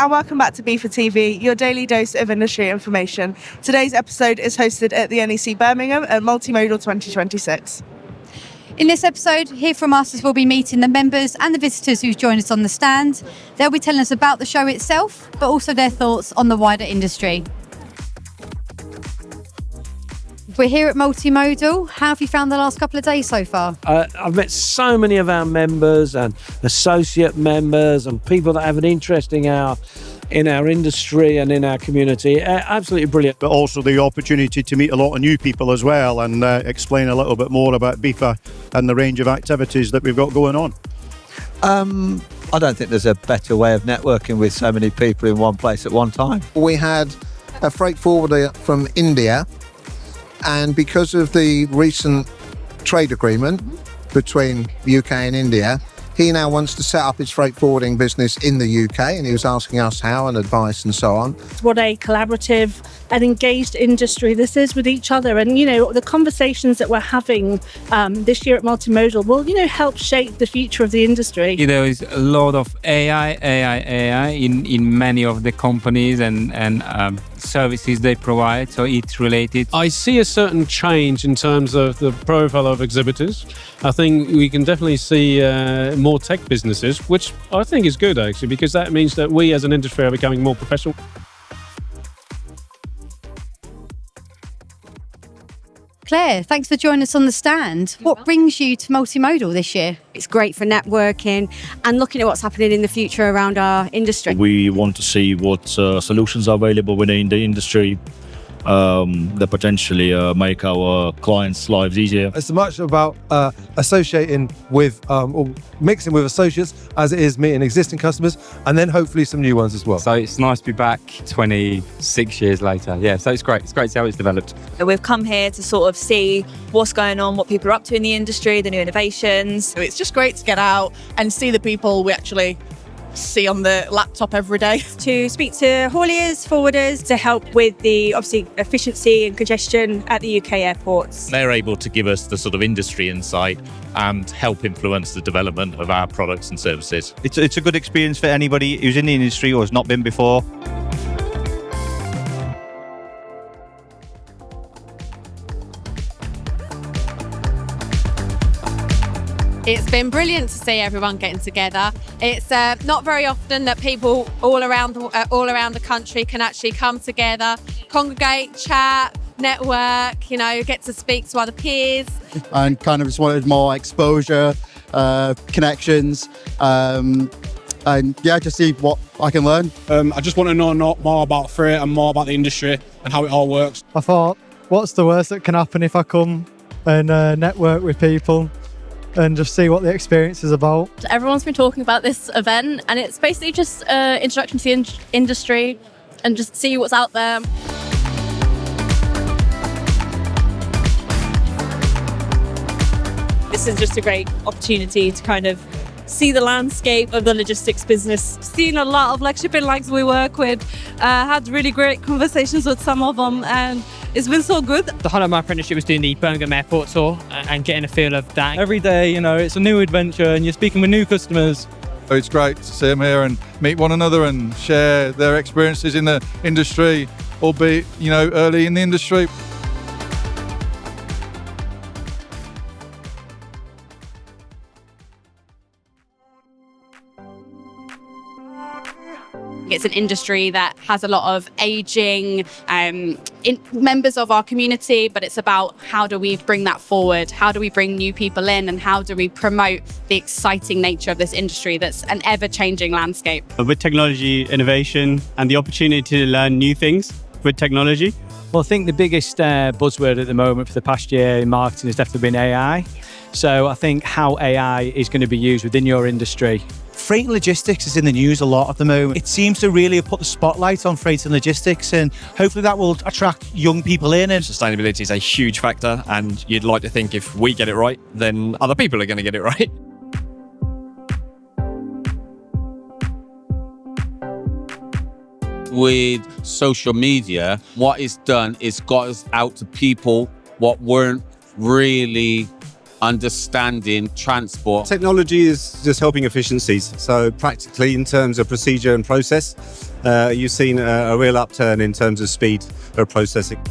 and welcome back to BIFA TV, your daily dose of industry information. Today's episode is hosted at the NEC Birmingham at Multimodal 2026. In this episode, hear from us as we'll be meeting the members and the visitors who've joined us on the stand. They'll be telling us about the show itself, but also their thoughts on the wider industry. We're here at Multimodal. How have you found the last couple of days so far? I've met so many of our members and associate members and people that have an interest in our industry and in our community. Absolutely brilliant. But also the opportunity to meet a lot of new people as well and explain a little bit more about BIFA and the range of activities that we've got going on. I don't think there's a better way of networking with so many people in one place at one time. We had a freight forwarder from India, and because of the recent trade agreement between UK and India, he now wants to set up his freight forwarding business in the UK, and he was asking us how and advice and so on. What a collaborative and engaged industry this is with each other. And, the conversations that we're having this year at Multimodal will, help shape the future of the industry. There is a lot of AI in many of the companies and services they provide, so it's related. I see a certain change in terms of the profile of exhibitors. I think we can definitely see more tech businesses, which I think is good actually, because that means that we as an industry are becoming more professional. Claire, thanks for joining us on the stand. What brings you to Multimodal this year? It's great for networking and looking at what's happening in the future around our industry. We want to see what solutions are available within the industry that potentially make our clients' lives easier. It's as much about associating with or mixing with associates as it is meeting existing customers and then hopefully some new ones as well. So it's nice to be back 26 years later. Yeah, so it's great. It's great to see how it's developed. We've come here to sort of see what's going on, what people are up to in the industry, the new innovations. It's just great to get out and see the people we actually see on the laptop every day. To speak to hauliers, forwarders, to help with the obviously efficiency and congestion at the UK airports. They're able to give us the sort of industry insight and help influence the development of our products and services. It's a good experience for anybody who's in the industry or has not been before. It's been brilliant to see everyone getting together. It's not very often that people all around the country can actually come together, congregate, chat, network, get to speak to other peers. And kind of just wanted more exposure, connections, and just see what I can learn. I just want to know more about freight and more about the industry and how it all works. I thought, what's the worst that can happen if I come and network with people and just see what the experience is about. Everyone's been talking about this event, and it's basically just an introduction to the industry and just see what's out there. This is just a great opportunity to kind of see the landscape of the logistics business. Seen a lot of shipping lines we work with, had really great conversations with some of them, and it's been so good. The highlight of my apprenticeship was doing the Birmingham Airport tour and getting a feel of that. Every day, it's a new adventure and you're speaking with new customers. It's great to see them here and meet one another and share their experiences in the industry, albeit, early in the industry. It's an industry that has a lot of aging members of our community, but it's about how do we bring that forward? How do we bring new people in, and how do we promote the exciting nature of this industry that's an ever-changing landscape? With technology, innovation, and the opportunity to learn new things with technology. Well, I think the biggest buzzword at the moment for the past year in marketing has definitely been AI. So I think how AI is going to be used within your industry. Freight and logistics is in the news a lot at the moment. It seems to really have put the spotlight on freight and logistics, and hopefully that will attract young people in. And sustainability is a huge factor, and you'd like to think if we get it right, then other people are going to get it right. With social media, what it's done is got us out to people what weren't really understanding transport. Technology is just helping efficiencies. So practically in terms of procedure and process, you've seen a real upturn in terms of speed of processing.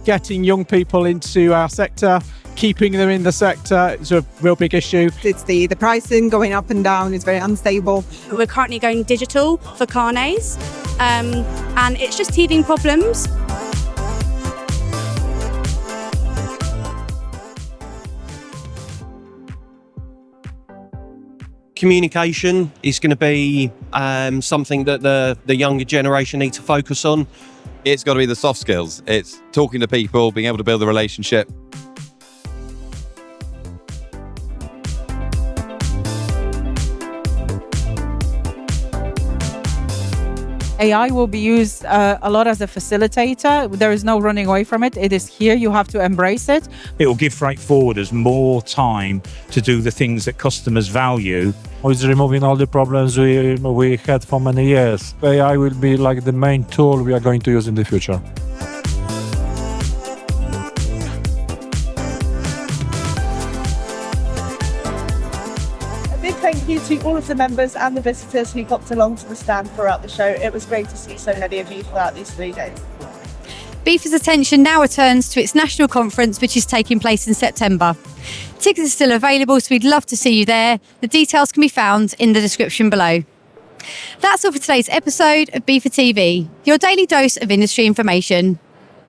Getting young people into our sector, keeping them in the sector is a real big issue. It's the pricing going up and down is very unstable. We're currently going digital for carnets, and it's just teething problems. Communication is going to be something that the younger generation need to focus on. It's got to be the soft skills. It's talking to people, being able to build a relationship. AI will be used a lot as a facilitator. There is no running away from it. It is here. You have to embrace it. It will give freight forwarders more time to do the things that customers value. It's removing all the problems we had for many years. AI will be like the main tool we are going to use in the future. Big thank you to all of the members and the visitors who popped along to the stand throughout the show. It was great to see so many of you throughout these 3 days. BIFA's attention now returns to its national conference, which is taking place in September. Tickets are still available, so we'd love to see you there. The details can be found in the description below. That's all for today's episode of BIFA TV, your daily dose of industry information.